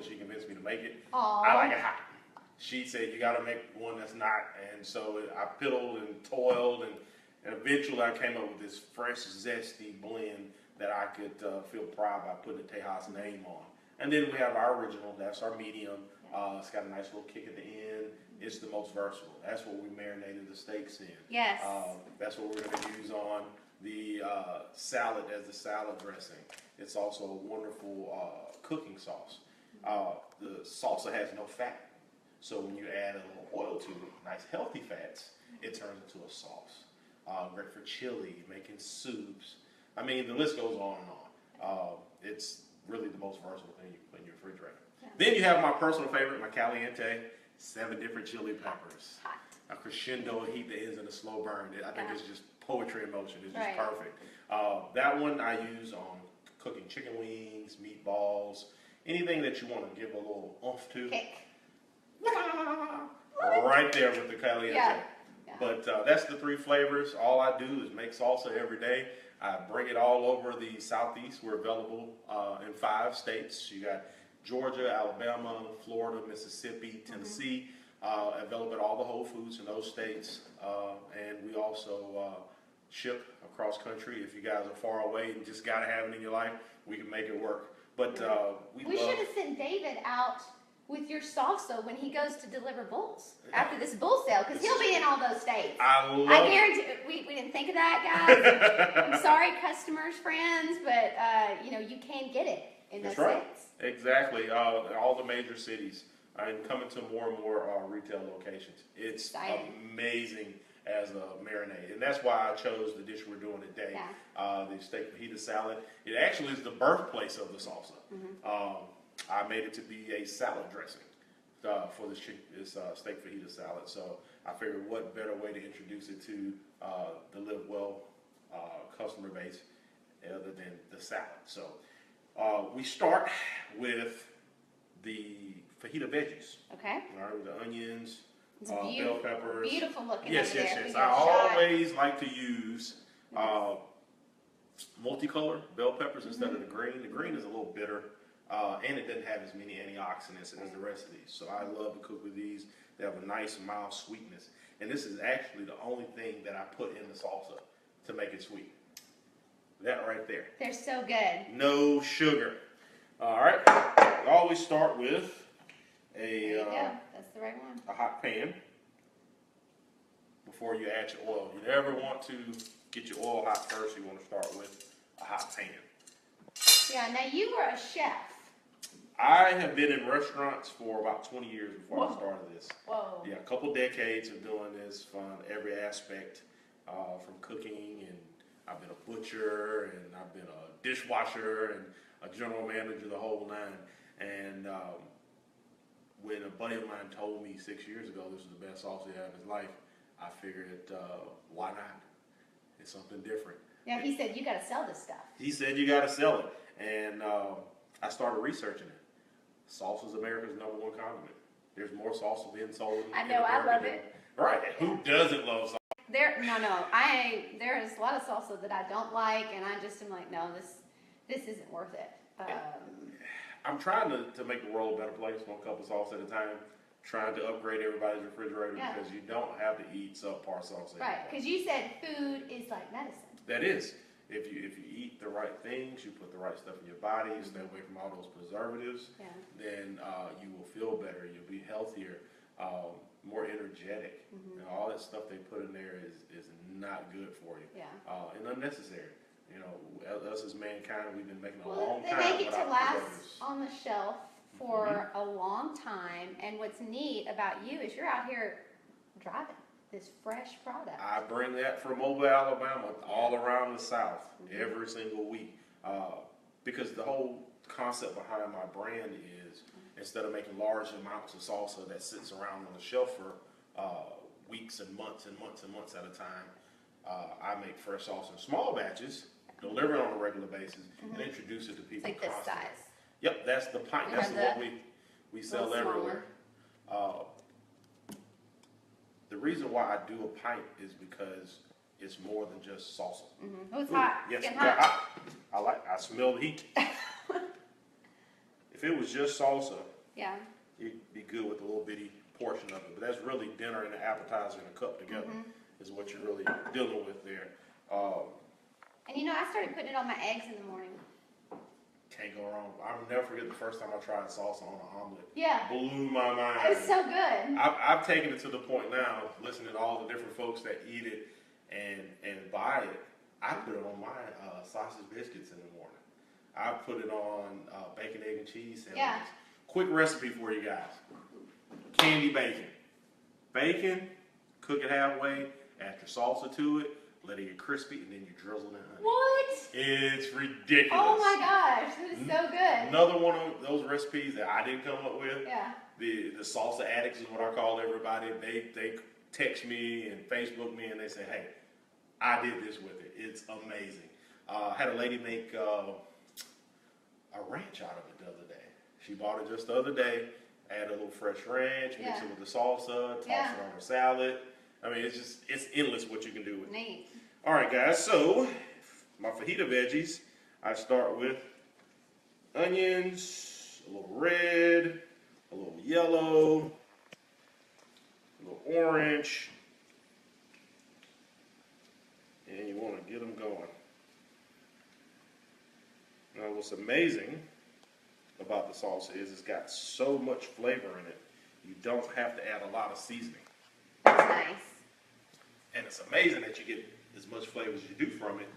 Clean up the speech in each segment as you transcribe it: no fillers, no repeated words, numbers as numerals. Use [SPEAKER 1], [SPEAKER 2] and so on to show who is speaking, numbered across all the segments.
[SPEAKER 1] she convinced me to make it.
[SPEAKER 2] Aww.
[SPEAKER 1] I like it hot. She said, you got to make one that's not. And so I piddled and toiled, and eventually I came up with this fresh, zesty blend that I could feel proud by putting the Tejas name on. And then we have our original, that's our medium. It's got a nice little kick at the end. It's the most versatile. That's what we marinated the steaks in.
[SPEAKER 2] Yes.
[SPEAKER 1] That's what we're going to use on the salad as the salad dressing. It's also a wonderful cooking sauce. The salsa has no fat. So when you add a little oil to it, nice healthy fats, it turns into a sauce. Great for chili, making soups. I mean, the list goes on and on. It's really the most versatile thing you can put in your refrigerator. Yeah. Then you have my personal favorite, my caliente, 7 different chili peppers.
[SPEAKER 2] Hot.
[SPEAKER 1] A crescendo heat that ends in a slow burn. I think it's just poetry in motion. It's just
[SPEAKER 2] right.
[SPEAKER 1] perfect. That one I use on cooking chicken wings, meatballs, anything that you want to give a little oomph to.
[SPEAKER 2] Kick.
[SPEAKER 1] Right there with the caliente.
[SPEAKER 2] Yeah. Yeah.
[SPEAKER 1] But that's the 3 flavors. All I do is make salsa every day. I bring it all over the Southeast. We're available in 5 states. You got Georgia, Alabama, Florida, Mississippi, Tennessee. Available at all the Whole Foods in those states. And we also ship across country. If you guys are far away and just got to have it in your life, we can make it work. But
[SPEAKER 2] we should have sent David out with your salsa when he goes to deliver bulls after this bull sale, because he'll be in all those states. I guarantee we didn't think of that, guys. I'm sorry, customers, friends, but you can get it in those states.
[SPEAKER 1] Exactly. All the major cities. I'm coming to more and more retail locations. It's amazing as a marinade, and that's why I chose the dish we're doing today. Yeah. The steak fajita salad. It actually is the birthplace of the salsa. I made it to be a salad dressing for this steak fajita salad. So I figured what better way to introduce it to the Live Well customer base other than the salad. So we start with the fajita veggies.
[SPEAKER 2] Okay.
[SPEAKER 1] All right, with the onions,
[SPEAKER 2] bell
[SPEAKER 1] peppers.
[SPEAKER 2] Beautiful looking.
[SPEAKER 1] Yes. I always like to use multicolor bell peppers instead of the green. The green is a little bitter. And it doesn't have as many antioxidants as the rest of these. So I love to cook with these. They have a nice, mild sweetness. And this is actually the only thing that I put in the salsa to make it sweet. That right there.
[SPEAKER 2] They're so good.
[SPEAKER 1] No sugar. All right. I always start with
[SPEAKER 2] That's the right one.
[SPEAKER 1] A hot pan before you add your oil. You never want to get your oil hot first. You want to start with a hot pan.
[SPEAKER 2] Yeah, now you were a chef.
[SPEAKER 1] I have been in restaurants for about 20 years before I started this.
[SPEAKER 2] Whoa.
[SPEAKER 1] Yeah, a couple decades of doing this from every aspect, from cooking, and I've been a butcher, and I've been a dishwasher, and a general manager, the whole nine. And when a buddy of mine told me 6 years ago this was the best sauce he had in his life, I figured, why not? It's something different.
[SPEAKER 2] Yeah, he said, you got to sell this stuff.
[SPEAKER 1] He said, you got to sell it. And I started researching it. Salsa is America's #1 condiment. There's more salsa being sold.
[SPEAKER 2] I know, I love it.
[SPEAKER 1] Right. Who doesn't love salsa?
[SPEAKER 2] There is a lot of salsa that I don't like, and I just am like, no, this isn't worth it.
[SPEAKER 1] I'm trying to make the world a better place, one cup of salsa at a time. Trying to upgrade everybody's refrigerator because you don't have to eat subpar salsa.
[SPEAKER 2] Right, because you said food is like medicine.
[SPEAKER 1] That is. If you eat the right things, you put the right stuff in your body, you stay away from all those preservatives, then you will feel better, you'll be healthier, more energetic. And all that stuff they put in there is not good for you. And unnecessary. You know, us as mankind, we've been making a long time.
[SPEAKER 2] They make it to last on the shelf for a long time, and what's neat about you is you're out here driving this fresh product.
[SPEAKER 1] I bring that from Mobile, Alabama, all around the South every single week, because the whole concept behind my brand is instead of making large amounts of salsa that sits around on the shelf for weeks and months and months and months at a time, I make fresh salsa in small batches, deliver it on a regular basis, and introduce it to people.
[SPEAKER 2] It's like this size.
[SPEAKER 1] Yep, that's the pint. That's what we sell everywhere. The reason why I do a pint is because it's more than just salsa.
[SPEAKER 2] Oh, it's hot.
[SPEAKER 1] Yes,
[SPEAKER 2] it's
[SPEAKER 1] hot. I smell the heat. If if it was just salsa,
[SPEAKER 2] yeah,
[SPEAKER 1] you'd be good with a little bitty portion of it. But that's really dinner and an appetizer and a cup together is what you're really dealing with there.
[SPEAKER 2] And you know, I started putting it on my eggs in the morning.
[SPEAKER 1] Can't go wrong. I'll never forget the first time I tried salsa on an omelet.
[SPEAKER 2] Yeah.
[SPEAKER 1] Blew my mind.
[SPEAKER 2] It was so good.
[SPEAKER 1] I've taken it to the point now, listening to all the different folks that eat it and buy it. I put it on my sausage biscuits in the morning. I put it on bacon, egg, and cheese sandwiches.
[SPEAKER 2] Yeah.
[SPEAKER 1] Quick recipe for you guys. Candy bacon. Bacon, cook it halfway, add your salsa to it, let it get crispy, and then you drizzle it in honey.
[SPEAKER 2] What?
[SPEAKER 1] It's ridiculous.
[SPEAKER 2] Oh my gosh, that is so good.
[SPEAKER 1] Another one of those recipes that I didn't come up with.
[SPEAKER 2] Yeah.
[SPEAKER 1] The salsa addicts is what I call everybody. They text me and Facebook me and they say, hey, I did this with it. It's amazing. I had a lady make a ranch out of it the other day. She bought it just the other day, add a little fresh ranch, mix it with the salsa, toss it on her salad. I mean, it's endless what you can do with it.
[SPEAKER 2] Neat.
[SPEAKER 1] All right, guys, so my fajita veggies, I start with onions, a little red, a little yellow, a little orange, and you want to get them going. Now, what's amazing about the salsa is it's got so much flavor in it, you don't have to add a lot of seasoning.
[SPEAKER 2] That's nice.
[SPEAKER 1] And it's amazing that you get as much flavor as you do from it,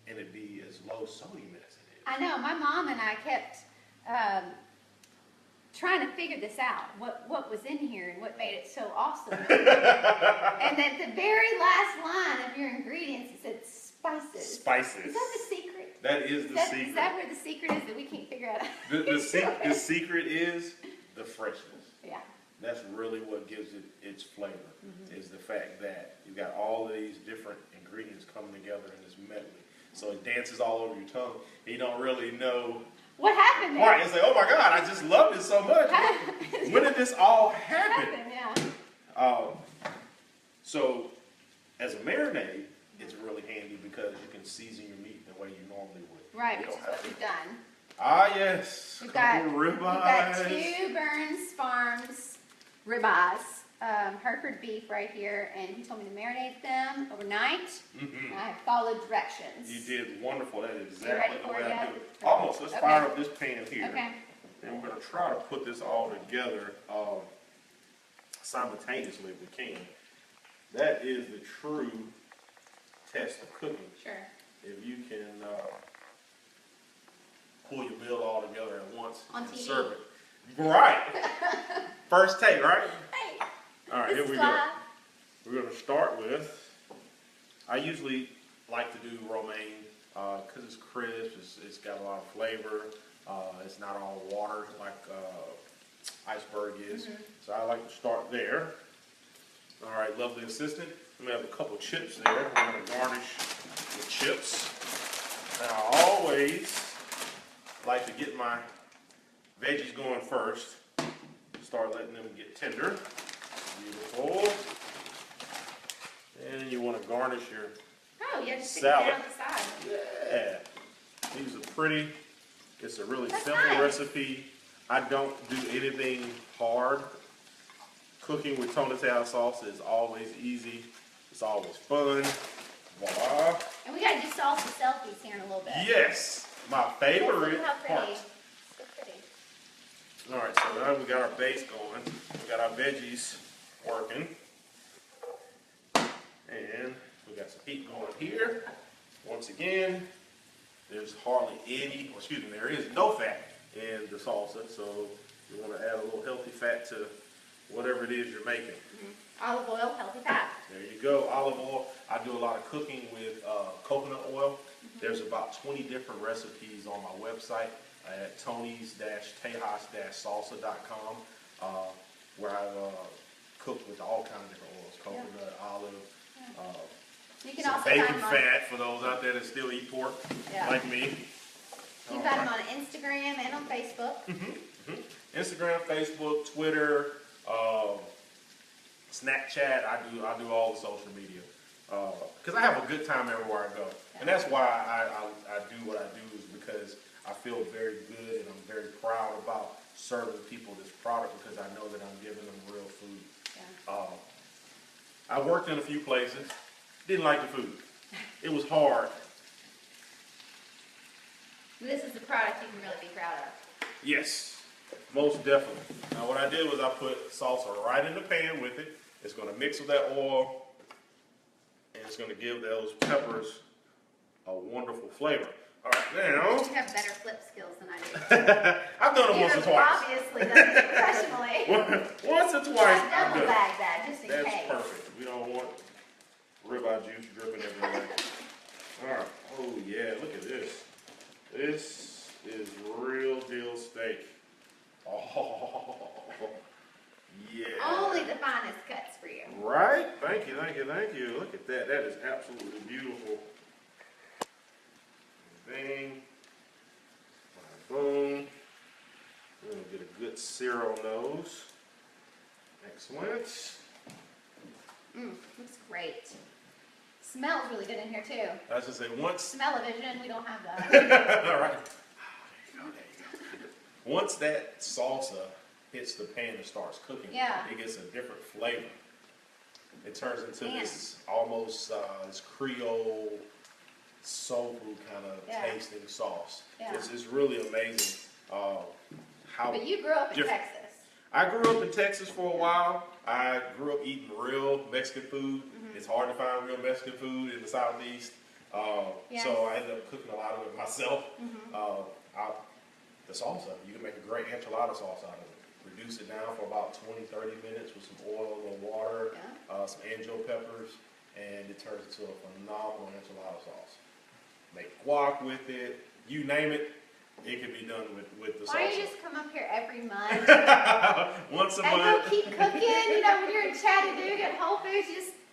[SPEAKER 1] and it be as low sodium as it is.
[SPEAKER 2] I know, my mom and I kept trying to figure this out, what was in here and what made it so awesome. And at the very last line of your ingredients, it said spices.
[SPEAKER 1] Spices.
[SPEAKER 2] Is that the secret?
[SPEAKER 1] That is the secret.
[SPEAKER 2] Is that where the secret is that we can't figure out?
[SPEAKER 1] The secret is the freshness.
[SPEAKER 2] Yeah.
[SPEAKER 1] That's really what gives it its flavor, is the fact that you've got all of these different ingredients coming together in this medley. So it dances all over your tongue, and you don't really know
[SPEAKER 2] what happened there.
[SPEAKER 1] Right, it's like, oh my God, I just loved it so much. When did this all happen?
[SPEAKER 2] Yeah.
[SPEAKER 1] So, as a marinade, it's really handy because you can season your meat the way you normally would.
[SPEAKER 2] Right, which is what we've done.
[SPEAKER 1] Ah, yes.
[SPEAKER 2] We've got
[SPEAKER 1] ribeyes.
[SPEAKER 2] 2 Burns Farms ribeyes, Hereford beef right here, and he told me to marinate them overnight. And I followed directions.
[SPEAKER 1] You did wonderful. That is exactly the way I do it.
[SPEAKER 2] Okay.
[SPEAKER 1] Almost. Let's fire up this pan here.
[SPEAKER 2] Okay.
[SPEAKER 1] And we're going to try to put this all together simultaneously if we can. That is the true test of cooking.
[SPEAKER 2] Sure.
[SPEAKER 1] If you can pull your meal all together at once
[SPEAKER 2] On
[SPEAKER 1] and
[SPEAKER 2] TV.
[SPEAKER 1] serve it. Right. First take, right?
[SPEAKER 2] Hey.
[SPEAKER 1] All right, here we go. We're going to start with, I usually like to do romaine because it's crisp, it's got a lot of flavor, it's not all water like iceberg is. So I like to start there. All right, lovely assistant. We have a couple chips there. We're going to garnish with chips. And I always like to get my veggies going first. Start letting them get tender. Beautiful. And you want to garnish your
[SPEAKER 2] Salad. Down the side.
[SPEAKER 1] Yeah. These are pretty. It's a really simple
[SPEAKER 2] nice.
[SPEAKER 1] recipe. I don't do anything hard. Cooking with tomatillo salsa is always easy. It's always fun. Voila.
[SPEAKER 2] And we got to do salsa selfies here in a little bit.
[SPEAKER 1] Yes. My favorite
[SPEAKER 2] How pretty.
[SPEAKER 1] part.
[SPEAKER 2] So pretty.
[SPEAKER 1] All right, so now we got our base going. We got our veggies working. And we got some heat going here. Once again, there's hardly any, there is no fat in the salsa, so you want to add a little healthy fat to whatever it is you're making.
[SPEAKER 2] Olive oil, healthy fat.
[SPEAKER 1] There you go, olive oil. I do a lot of cooking with coconut oil. There's about 20 different recipes on my website at tonys-tejas-salsa.com where I've cooked with all kinds of different oils, coconut, olive,
[SPEAKER 2] You can
[SPEAKER 1] some
[SPEAKER 2] also
[SPEAKER 1] bacon
[SPEAKER 2] find them
[SPEAKER 1] fat for those out there that still eat pork, like me.
[SPEAKER 2] You can find them on Instagram and on Facebook.
[SPEAKER 1] Instagram, Facebook, Twitter, Snapchat. I do all the social media because I have a good time everywhere I go, and that's why I do what I do, is because I I feel very good and I'm very proud about serving people this product because I know that I'm giving them real food. Yeah. I worked in a few places, didn't like the food. It was hard.
[SPEAKER 2] This is the product you can really be proud of.
[SPEAKER 1] Yes, most definitely. Now what I did was I put salsa right in the pan with it. It's going to mix with that oil, and it's going to give those peppers a wonderful flavor. All right, now.
[SPEAKER 2] You have better flip skills than I do.
[SPEAKER 1] I've done it once or twice.
[SPEAKER 2] Obviously done it professionally.
[SPEAKER 1] Once or twice.
[SPEAKER 2] Double bag that just in
[SPEAKER 1] That's
[SPEAKER 2] case.
[SPEAKER 1] That's perfect. We don't want ribeye juice dripping everywhere. All right. Oh yeah, look at this. This is real deal steak. Oh yeah.
[SPEAKER 2] Only the finest cuts for you.
[SPEAKER 1] Right? Thank you, thank you, thank you. Look at that. That is absolutely beautiful. Bang. Boom. We're going to get a good sear on those. Excellent.
[SPEAKER 2] Looks great. Smells really good in here too.
[SPEAKER 1] I was just say once.
[SPEAKER 2] Smell-o-vision, we don't have that.
[SPEAKER 1] All right. There you go. Once that salsa hits the pan and starts cooking, it gets a different flavor. It turns into this almost this Creole soul food kind of tasting sauce. Yeah. It's really amazing how.
[SPEAKER 2] But you grew up in Texas.
[SPEAKER 1] I grew up in Texas for a while. I grew up eating real Mexican food. It's hard to find real Mexican food in the Southeast. So I ended up cooking a lot of it myself. The salsa, you can make a great enchilada sauce out of it. Reduce it down for about 20-30 minutes with some oil, a little water, some anjo peppers, and it turns into a phenomenal enchilada sauce. Make guac with it, you name it, it can be done with the salsa.
[SPEAKER 2] Why don't you just come up here every month?
[SPEAKER 1] Once a
[SPEAKER 2] month. And go keep cooking, you know, when you're in Chattanooga at Whole Foods,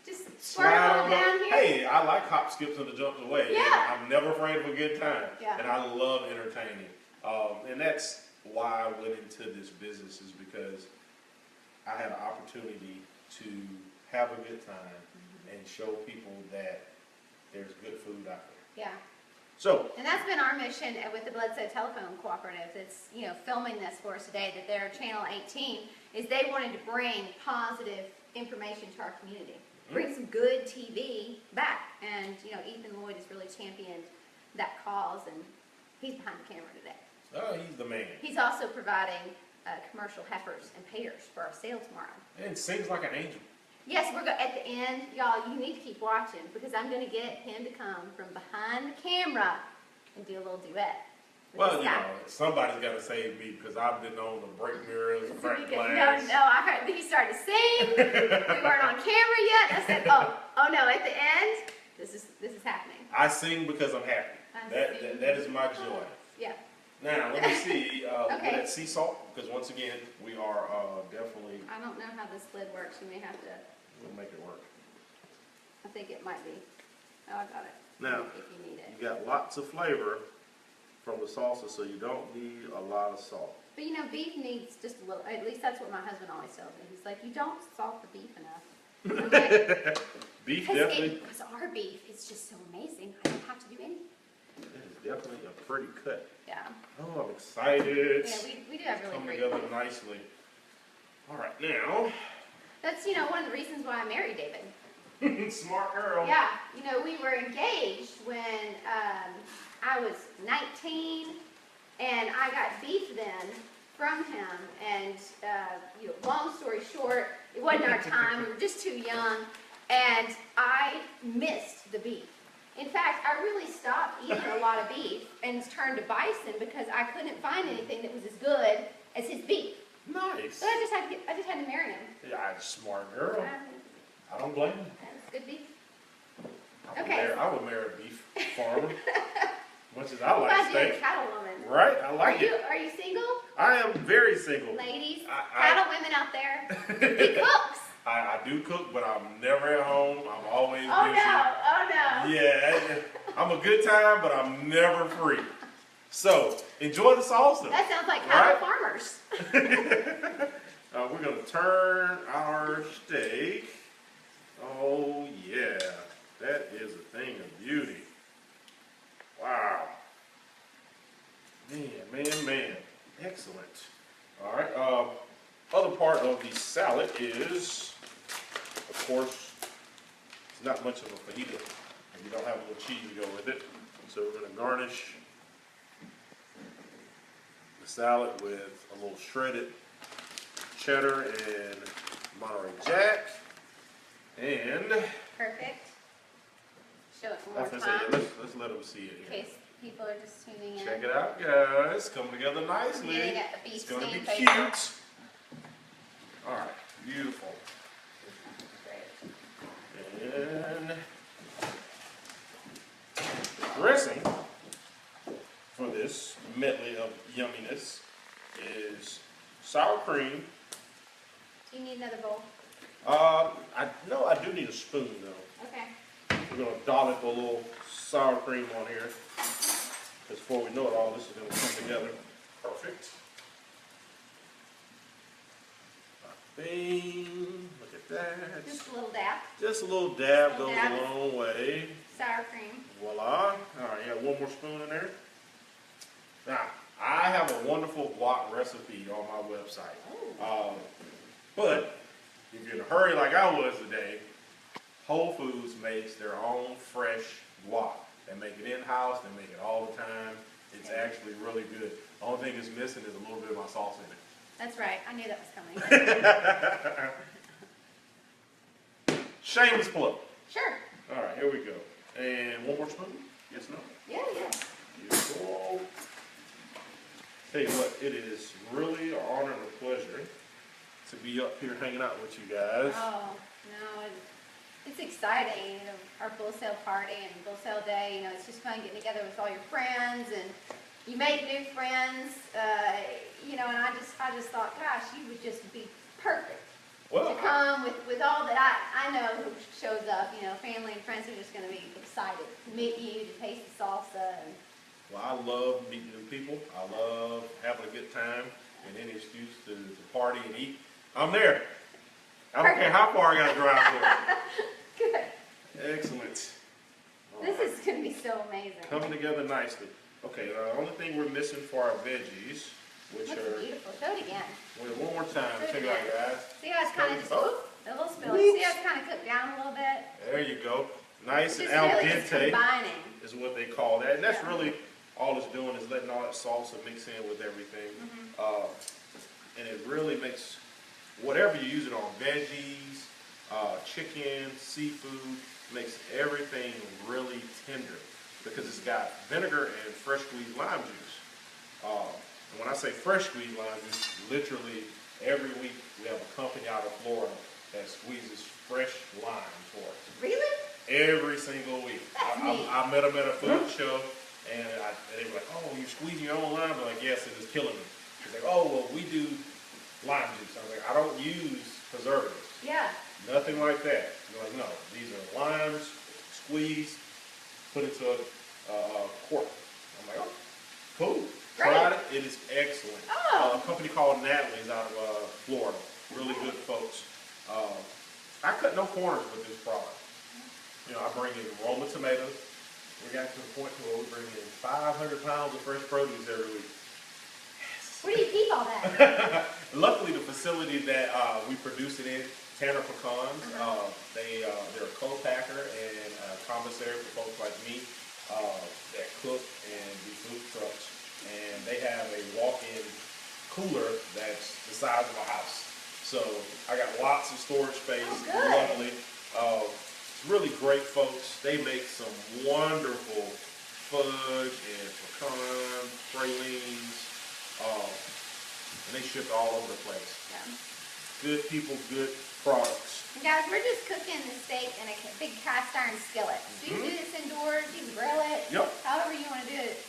[SPEAKER 2] just squirt on down here.
[SPEAKER 1] Hey, I like hop, skips, and the jumps away.
[SPEAKER 2] Yeah.
[SPEAKER 1] I'm never afraid of a good time.
[SPEAKER 2] Yeah.
[SPEAKER 1] And I love entertaining. And that's why I went into this business, is because I had an opportunity to have a good time and show people that there's good food out there.
[SPEAKER 2] Yeah.
[SPEAKER 1] So.
[SPEAKER 2] And that's been our mission with the Bledsoe Telephone Cooperative. It's, you know, filming this for us today, that they're Channel 18, is they wanted to bring positive information to our community. Bring some good TV back. And, you know, Ethan Lloyd has really championed that cause, and he's behind the camera today.
[SPEAKER 1] Oh, he's the man.
[SPEAKER 2] He's also providing commercial heifers and payers for our sale tomorrow.
[SPEAKER 1] And sings like an angel.
[SPEAKER 2] Yes, we're at the end, y'all. You need to keep watching, because I'm going to get him to come from behind the camera and do a little duet.
[SPEAKER 1] Well, you know, somebody's got to save me, because I've been known to break mirrors, break glass.
[SPEAKER 2] No, I heard he started to sing. We weren't on camera yet. I said, oh no! At the end, this is happening.
[SPEAKER 1] I sing because I'm happy. That is my joy.
[SPEAKER 2] Yeah.
[SPEAKER 1] Now, let me see. We'll get sea salt, because once again, we are definitely.
[SPEAKER 2] I don't know how this lid works. You may have to.
[SPEAKER 1] We'll make it work.
[SPEAKER 2] I think it might be. Oh, I got it.
[SPEAKER 1] Now,
[SPEAKER 2] if you need it.
[SPEAKER 1] You got lots of flavor from the salsa, so you don't need a lot of salt.
[SPEAKER 2] But you know, beef needs just a little. At least that's what my husband always tells me. He's like, you don't salt the beef enough. I'm like,
[SPEAKER 1] beef definitely.
[SPEAKER 2] Because our beef is just so amazing. I don't have to do anything.
[SPEAKER 1] It is definitely a pretty cut.
[SPEAKER 2] Yeah.
[SPEAKER 1] Oh, I'm excited.
[SPEAKER 2] Yeah, we do have really great.
[SPEAKER 1] Come together nicely. All right, now.
[SPEAKER 2] That's, you know, one of the reasons why I married David.
[SPEAKER 1] Smart girl.
[SPEAKER 2] Yeah, you know, we were engaged when I was 19, and I got beef then from him. And you know, long story short, it wasn't our time. We were just too young, and I missed the beef. In fact, I really stopped eating a lot of beef and turned to bison because I couldn't find anything that was as good as his beef.
[SPEAKER 1] Nice.
[SPEAKER 2] So I just had to marry him.
[SPEAKER 1] Yeah, smart girl. I don't blame you.
[SPEAKER 2] That's good beef.
[SPEAKER 1] I would marry a beef farmer. Much as I like steak.
[SPEAKER 2] You're a cattle woman.
[SPEAKER 1] Right, I like it.
[SPEAKER 2] Are you single?
[SPEAKER 1] I am very single.
[SPEAKER 2] Ladies, cattle women out there. He cooks.
[SPEAKER 1] I do cook, but I'm never at home. I'm always busy.
[SPEAKER 2] Oh no.
[SPEAKER 1] Yeah, I'm a good time, but I'm never free. So, enjoy the salsa.
[SPEAKER 2] That sounds like cattle farmers.
[SPEAKER 1] We're going to turn our steak. Oh, yeah. That is a thing of beauty. Wow. of the salad is, of course, it's not much of a fajita if you don't have a little cheese to go with it. So we're going to garnish the salad with a little shredded cheddar and Monterey Jack. And
[SPEAKER 2] perfect. Show it one more time.
[SPEAKER 1] Let's let them see it
[SPEAKER 2] In
[SPEAKER 1] here.
[SPEAKER 2] case people are just tuning in.
[SPEAKER 1] Check it out, guys. Coming together nicely. It's going to be cute. All right, beautiful. And the dressing for this medley of yumminess is sour cream.
[SPEAKER 2] Do you need another bowl?
[SPEAKER 1] I do need a spoon though.
[SPEAKER 2] Okay.
[SPEAKER 1] We're gonna dollop a little sour cream on here. Because before we know it, all this is gonna come together perfect. Bing, look at that.
[SPEAKER 2] Just a little dab.
[SPEAKER 1] Just a little dab goes a long way.
[SPEAKER 2] Sour cream.
[SPEAKER 1] Voila. All right, you have one more spoon in there. Now, I have a wonderful guac recipe on my website. But if you're in a hurry like I was today, Whole Foods makes their own fresh guac. They make it in-house, they make it all the time. It's actually really good. The only thing it's missing is a little bit of my salsa in it.
[SPEAKER 2] That's right. I knew that was coming.
[SPEAKER 1] Shameless plug.
[SPEAKER 2] Sure.
[SPEAKER 1] All right, here we go. And one more spoon? Yes, no?
[SPEAKER 2] Yeah.
[SPEAKER 1] Beautiful. Tell you what, it is really an honor and a pleasure to be up here hanging out with you guys.
[SPEAKER 2] Oh, no. It's exciting, you know, our bull sale party and bull sale day, you know, it's just fun getting together with all your friends, and you make new friends, you know, and I just thought, gosh, you would just be perfect to come with all that I know who shows up, you know, family and friends are just going to be excited to meet you, to taste the salsa.
[SPEAKER 1] Well, I love meeting new people. I love having a good time, and any excuse to party and eat, I'm there. I don't care how far I got to drive for.
[SPEAKER 2] Good.
[SPEAKER 1] Excellent.
[SPEAKER 2] This is going to be so amazing.
[SPEAKER 1] Coming together nicely. Okay, the only thing we're missing for our veggies, which
[SPEAKER 2] Looks
[SPEAKER 1] are...
[SPEAKER 2] beautiful. Show it again.
[SPEAKER 1] Wait, one more time. Check it out, guys.
[SPEAKER 2] See how it's kind of just,
[SPEAKER 1] Oh.
[SPEAKER 2] a little spilly. See how it's kind of cooked down a little bit?
[SPEAKER 1] There you go. Nice and
[SPEAKER 2] Just
[SPEAKER 1] al
[SPEAKER 2] really just
[SPEAKER 1] dente
[SPEAKER 2] combining.
[SPEAKER 1] is what they call that. And that's
[SPEAKER 2] Yeah.
[SPEAKER 1] really all it's doing is letting all that salsa mix in with everything. And it really makes whatever you use it on, veggies, chicken, seafood, makes everything really tender because it's got vinegar and fresh squeezed lime juice. And when I say fresh squeezed lime juice, literally every week we have a company out of Florida that squeezes fresh lime for us.
[SPEAKER 2] Really?
[SPEAKER 1] Every single week. I met them at a food show, and they were like, "Oh, you're squeezing your own lime?" I'm like, "Yes, it is killing me." He's like, "Oh, well, we do lime juice." I was like, "I don't use preservatives.
[SPEAKER 2] Yeah.
[SPEAKER 1] Nothing like that." They're like, "No, these are limes, squeezed, put into a quart." I'm like, "Oh, cool." Tried it. It is excellent.
[SPEAKER 2] Oh.
[SPEAKER 1] A company called Natalie's out of Florida. Really good folks. I cut no corners with this product. You know, I bring in Roma tomatoes. We got to the point where we bring in 500 pounds of fresh produce every week. Yes.
[SPEAKER 2] Where do you keep all that?
[SPEAKER 1] Luckily, the facility that we produce it in, Tanner Pecans, they're a co-packer and a commissary for folks like me that cook and do food trucks. And they have a walk-in cooler that's the size of a house. So I got lots of storage space.
[SPEAKER 2] Oh,
[SPEAKER 1] lovely. It's really great folks. They make some wonderful fudge and pecan pralines. And they ship all over the place.
[SPEAKER 2] Yeah.
[SPEAKER 1] Good people, good products.
[SPEAKER 2] And guys, we're just cooking the steak in a big cast iron skillet. So you can do this indoors, you can grill it.
[SPEAKER 1] Yep.
[SPEAKER 2] However you want to do it.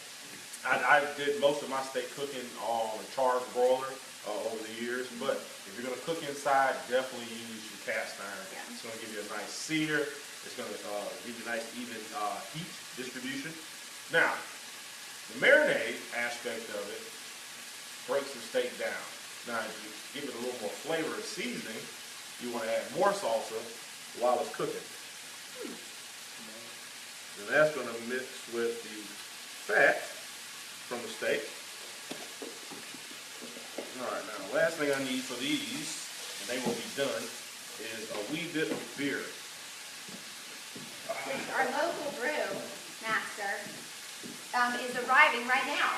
[SPEAKER 1] I did most of my steak cooking on a charred broiler over the years, but if you're going to cook inside, definitely use your cast iron.
[SPEAKER 2] Yeah.
[SPEAKER 1] It's going to give you a nice sear. It's going to give you a nice even heat distribution. Now, the marinade aspect of it breaks the steak down. Now, if you give it a little more flavor and seasoning, you want to add more salsa while it's cooking. And that's going to mix with the fat from the steak. All right, now last thing I need for these and they will be done, is a wee bit of beer.
[SPEAKER 2] Our local brew master is arriving right now.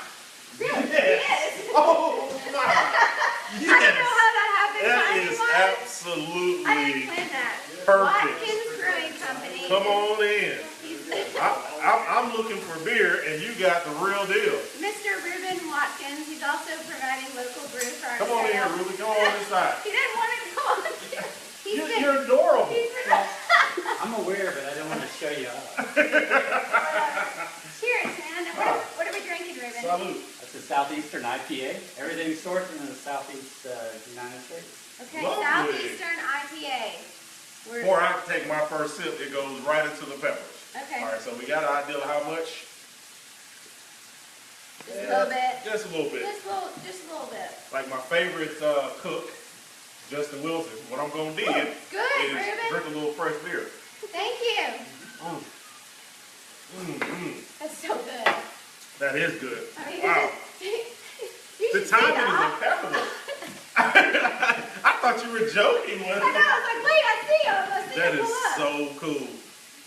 [SPEAKER 2] Really?
[SPEAKER 1] Yes.
[SPEAKER 2] He is.
[SPEAKER 1] Oh my! Yes.
[SPEAKER 2] I don't know how that happened.
[SPEAKER 1] That is absolutely
[SPEAKER 2] I didn't plan that.
[SPEAKER 1] perfect.
[SPEAKER 2] Watkins Brewing Company.
[SPEAKER 1] Come on in. I'm looking for beer, and you got the real deal.
[SPEAKER 2] Mr. Reuben Watkins. He's also providing local brew for our
[SPEAKER 1] Come on in,
[SPEAKER 2] sale.
[SPEAKER 1] Ruben. Come on inside.
[SPEAKER 2] He didn't want to go on.
[SPEAKER 1] You're adorable.
[SPEAKER 3] I'm aware, but I don't want to show you up.
[SPEAKER 2] Cheers, man. What are we drinking, Reuben?
[SPEAKER 1] Salute.
[SPEAKER 3] That's a Southeastern IPA. Everything's sourced in the Southeast United States.
[SPEAKER 2] Okay,
[SPEAKER 1] Lovely.
[SPEAKER 2] Southeastern IPA.
[SPEAKER 1] Before I take my first sip, it goes right into the peppers.
[SPEAKER 2] Okay.
[SPEAKER 1] All right, so we got an idea of how much?
[SPEAKER 2] Just a little bit.
[SPEAKER 1] Just a little bit.
[SPEAKER 2] Just a little bit.
[SPEAKER 1] Like my favorite cook, Justin Wilson, what I'm going to do is
[SPEAKER 2] Ruben.
[SPEAKER 1] drink a little fresh beer.
[SPEAKER 2] Thank you. That's so good.
[SPEAKER 1] That is good.
[SPEAKER 2] I mean,
[SPEAKER 1] Wow. The timing is impeccable. I thought you were joking.
[SPEAKER 2] I know. I was like, wait, I see him. I see
[SPEAKER 1] That
[SPEAKER 2] him
[SPEAKER 1] is
[SPEAKER 2] pull up.
[SPEAKER 1] so cool.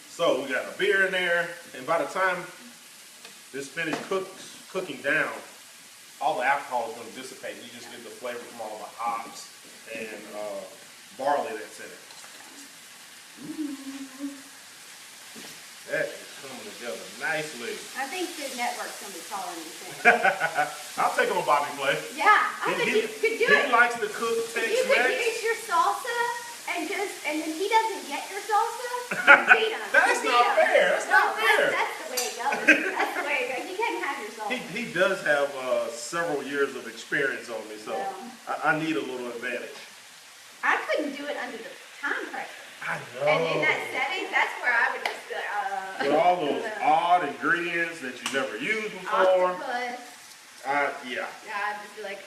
[SPEAKER 1] So we got a beer in there, and by the time this finished cooking down, all the alcohol is going to dissipate. You just get the flavor from all the hops and barley that's in it. That is coming together nicely.
[SPEAKER 2] I think the network's going to be calling me soon.
[SPEAKER 1] I'll take on Bobby Flay.
[SPEAKER 2] Yeah, I think you could do it.
[SPEAKER 1] He likes to cook
[SPEAKER 2] If you could
[SPEAKER 1] Tex-Mex.
[SPEAKER 2] use your salsa and then he doesn't get your salsa, you beat him.
[SPEAKER 1] That's
[SPEAKER 2] You beat
[SPEAKER 1] not
[SPEAKER 2] him.
[SPEAKER 1] fair. That's not fair.
[SPEAKER 2] That's the way it goes. That's the way it goes. You can't have your salsa.
[SPEAKER 1] He does have several years of experience on me, so
[SPEAKER 2] Yeah.
[SPEAKER 1] I need a little advantage.
[SPEAKER 2] I couldn't do it under the time pressure.
[SPEAKER 1] I know.
[SPEAKER 2] And in that setting, that's where I would just be like,
[SPEAKER 1] With all those odd ingredients that you never used before.
[SPEAKER 2] octopus.
[SPEAKER 1] Yeah.
[SPEAKER 2] Yeah, I'd just be like,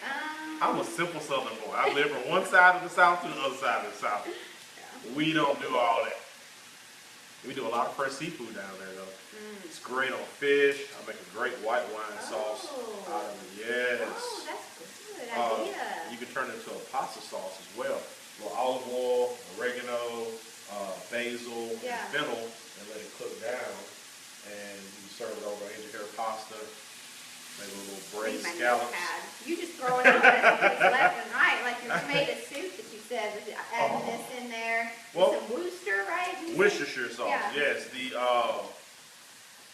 [SPEAKER 1] I'm a simple Southern boy. I live from one side of the South to the other side of the South.
[SPEAKER 2] Yeah.
[SPEAKER 1] We don't do all that. We do a lot of fresh seafood down there, though. It's great on fish. I make a great white wine sauce out of it. Yes.
[SPEAKER 2] Oh, that's a good idea.
[SPEAKER 1] You can turn it into a pasta sauce as well. A little olive oil, oregano, basil, and fennel, and let it cook down. And you serve it over angel hair pasta, maybe a little braised scallops.
[SPEAKER 2] You just throwing out recipes left and right, like your tomato soup that you said, with adding this in there.
[SPEAKER 1] Well,
[SPEAKER 2] some Worcester, right?
[SPEAKER 1] Worcestershire sauce,
[SPEAKER 2] Yeah.
[SPEAKER 1] yes.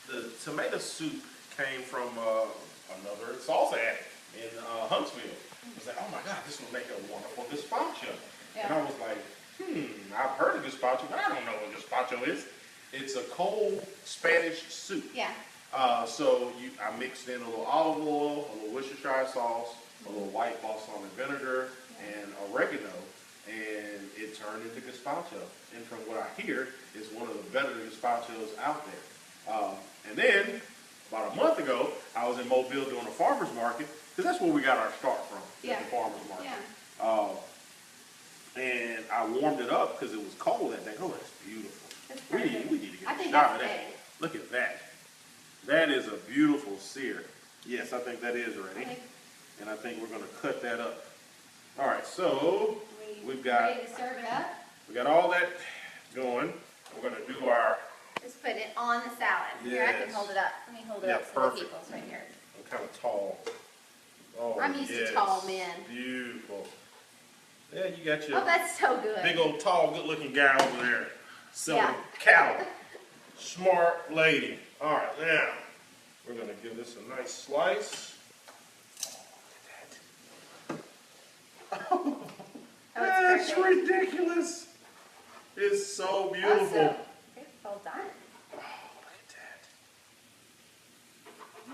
[SPEAKER 1] The tomato soup came from another salsa addict in Huntsville. I was like, oh my God, this will make a wonderful gazpacho.
[SPEAKER 2] Yeah.
[SPEAKER 1] And I was like, I've heard of gazpacho, but I don't know what gazpacho is. It's a cold Spanish soup.
[SPEAKER 2] Yeah.
[SPEAKER 1] So I mixed in a little olive oil, a little Worcestershire sauce, a little white balsamic vinegar, and oregano, and it turned into gazpacho. And from what I hear, it's one of the better gazpachos out there. And then, about a month ago, I was in Mobile doing a farmer's market, because that's where we got our start from, at the farmer's market.
[SPEAKER 2] Yeah.
[SPEAKER 1] And I warmed it up because it was cold that day. Oh, that's beautiful.
[SPEAKER 2] That's
[SPEAKER 1] We need to get
[SPEAKER 2] I
[SPEAKER 1] a
[SPEAKER 2] think
[SPEAKER 1] shot of
[SPEAKER 2] that's
[SPEAKER 1] that.
[SPEAKER 2] ready.
[SPEAKER 1] Look at that. That is a beautiful sear. Yes, I think that is ready. And I think we're going to cut that up. All right, so we've got
[SPEAKER 2] ready to serve it up.
[SPEAKER 1] We got all that going. We're going to do our.
[SPEAKER 2] Just putting it on the salad. Here, I can
[SPEAKER 1] Yes.
[SPEAKER 2] hold it up. Let me hold it
[SPEAKER 1] Yeah,
[SPEAKER 2] up for
[SPEAKER 1] perfect.
[SPEAKER 2] the people's right here.
[SPEAKER 1] I'm kind of tall. Oh,
[SPEAKER 2] I'm used to
[SPEAKER 1] yes.
[SPEAKER 2] tall men.
[SPEAKER 1] Beautiful. Yeah, you got your
[SPEAKER 2] Oh, that's so good.
[SPEAKER 1] big old tall, good-looking guy over there selling
[SPEAKER 2] Yeah.
[SPEAKER 1] cattle. Smart lady. All right, now we're going to give this a nice slice.
[SPEAKER 2] Oh,
[SPEAKER 1] That's
[SPEAKER 2] it's perfect.
[SPEAKER 1] ridiculous. It's so
[SPEAKER 2] Oh,
[SPEAKER 1] beautiful.
[SPEAKER 2] so well done.
[SPEAKER 1] Oh, look at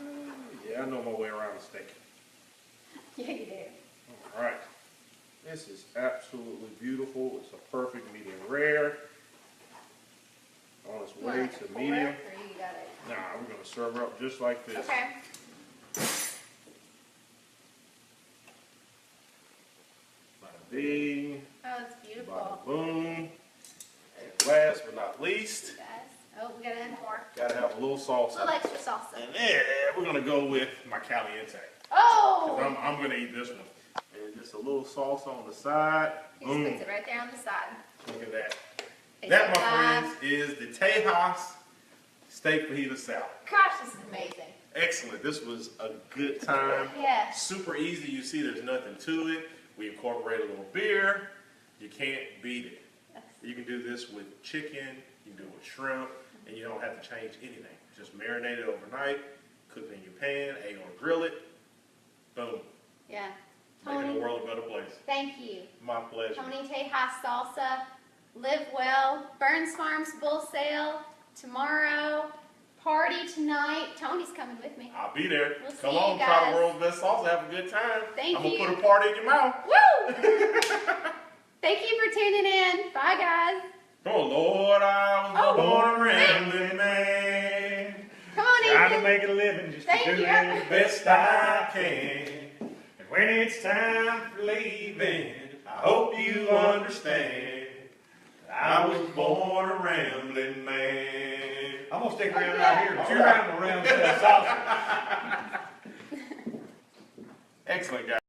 [SPEAKER 1] that. Yeah, I know my way around a steak.
[SPEAKER 2] Yeah, you do.
[SPEAKER 1] All right. This is absolutely beautiful. It's a perfect medium rare. On its
[SPEAKER 2] You want
[SPEAKER 1] way
[SPEAKER 2] like a
[SPEAKER 1] to
[SPEAKER 2] pour,
[SPEAKER 1] medium.
[SPEAKER 2] or you got it?
[SPEAKER 1] Nah, we're going to serve her up just like this.
[SPEAKER 2] Okay.
[SPEAKER 1] Bada bing,
[SPEAKER 2] Oh, it's beautiful.
[SPEAKER 1] bada boom. And last but not least,
[SPEAKER 2] Yes. Oh, we gotta add more.
[SPEAKER 1] got to have a little
[SPEAKER 2] A
[SPEAKER 1] salsa.
[SPEAKER 2] little extra salsa.
[SPEAKER 1] And then we're going to go with my caliente.
[SPEAKER 2] Oh!
[SPEAKER 1] Because I'm going to eat this one. And Just a little salsa on the side.
[SPEAKER 2] He just puts it right there on the side.
[SPEAKER 1] Look at that.
[SPEAKER 2] Taste
[SPEAKER 1] That,
[SPEAKER 2] it,
[SPEAKER 1] my friends, is the Tejas steak fajita salad.
[SPEAKER 2] Gosh, this is amazing.
[SPEAKER 1] Excellent. This was a good time.
[SPEAKER 2] Yeah.
[SPEAKER 1] Super easy. You see there's nothing to it. We incorporate a little beer. You can't beat it. You can do this with chicken. You can do it with shrimp. And you don't have to change anything. Just marinate it overnight. Cook it in your pan. Or grill it. Boom.
[SPEAKER 2] Yeah.
[SPEAKER 1] Making
[SPEAKER 2] Tony,
[SPEAKER 1] the world a better place.
[SPEAKER 2] thank you.
[SPEAKER 1] My pleasure.
[SPEAKER 2] Tony Tejas Salsa. Live well. Burns Farms Bull Sale tomorrow. Party tonight. Tony's coming with me.
[SPEAKER 1] I'll be there.
[SPEAKER 2] We'll
[SPEAKER 1] Come
[SPEAKER 2] see
[SPEAKER 1] on,
[SPEAKER 2] you
[SPEAKER 1] try
[SPEAKER 2] guys.
[SPEAKER 1] the world's best salsa. Have a good time.
[SPEAKER 2] Thank
[SPEAKER 1] I'm
[SPEAKER 2] you.
[SPEAKER 1] going to put a party in your mouth.
[SPEAKER 2] Woo! Thank you for tuning in. Bye, guys.
[SPEAKER 1] Oh, Lord, I was
[SPEAKER 2] Oh,
[SPEAKER 1] born a
[SPEAKER 2] thanks.
[SPEAKER 1] rambling man.
[SPEAKER 2] Come on,
[SPEAKER 4] Trying to
[SPEAKER 2] Ethan.
[SPEAKER 4] make a living just to
[SPEAKER 2] Thank
[SPEAKER 4] do
[SPEAKER 2] you.
[SPEAKER 4] it the best
[SPEAKER 1] Best I can.
[SPEAKER 4] And when it's time for leaving,
[SPEAKER 1] I hope you understand. I was born a rambling man.
[SPEAKER 4] I'm gonna stick around out here, but you're riding around and sell salsa.
[SPEAKER 1] Excellent, guys.